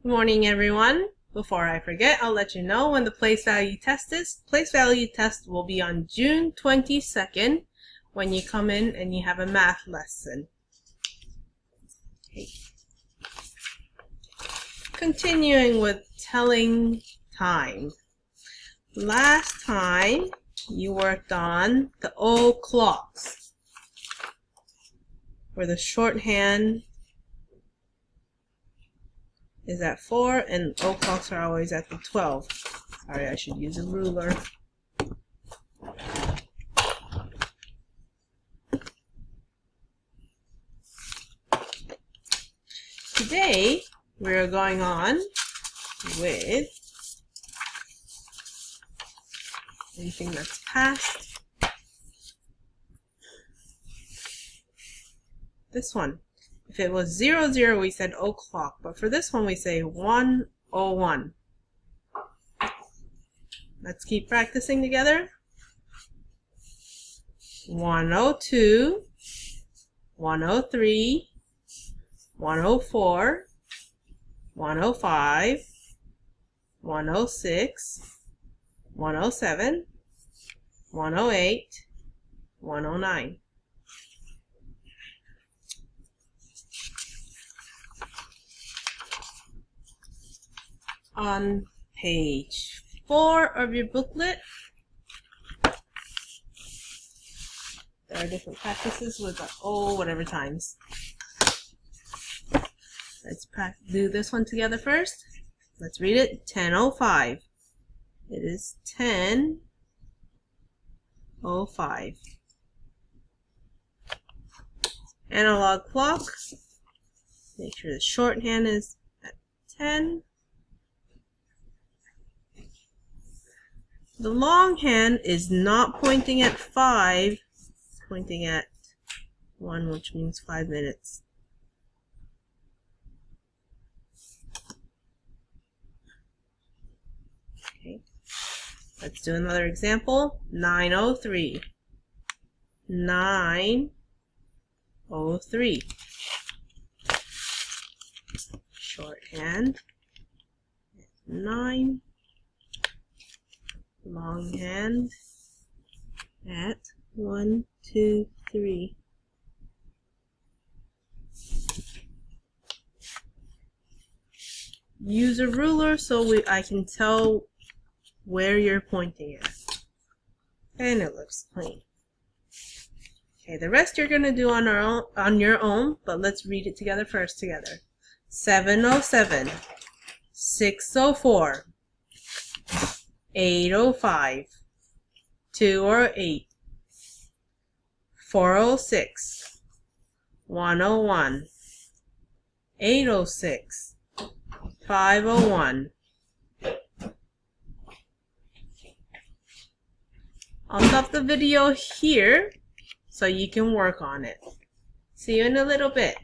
Good morning, everyone. Before I forget, I'll let you know when the place value test is. Place value test will be on June 22nd when you come in and you have a math lesson. Okay. Continuing with telling time. Last time you worked on the O clocks, where the shorthand is at 4 and O clocks are always at the 12. Sorry, I should use a ruler. Today we're going on with anything that's past. This one. If it was 00, we said o'clock, but for this one we say 1:01. Let's keep practicing together. 1:02, 1:03, 1:04, 1:05, 1:06, 1:07, 1:08, 1:09. On page 4 of your booklet, there are different practices with the whatever times. Let's do this one together first. Let's read it. 10:05. It is 10:05. Analog clock. Make sure the shorthand is at 10. The long hand is not pointing at 5, it's pointing at 1, which means 5 minutes. Okay, let's do another example. 9:03. 9:03. Shorthand 9. Longhand at 1, 2, 3. Use a ruler so I can tell where you're pointing at. And it looks clean. Okay, the rest you're gonna do on your own, but let's read it together first together. 7:07, 6:04. 8:05, 2:08, 4:06, 1:01, 8:06, 5:01. I'll stop the video here so you can work on it. See you in a little bit.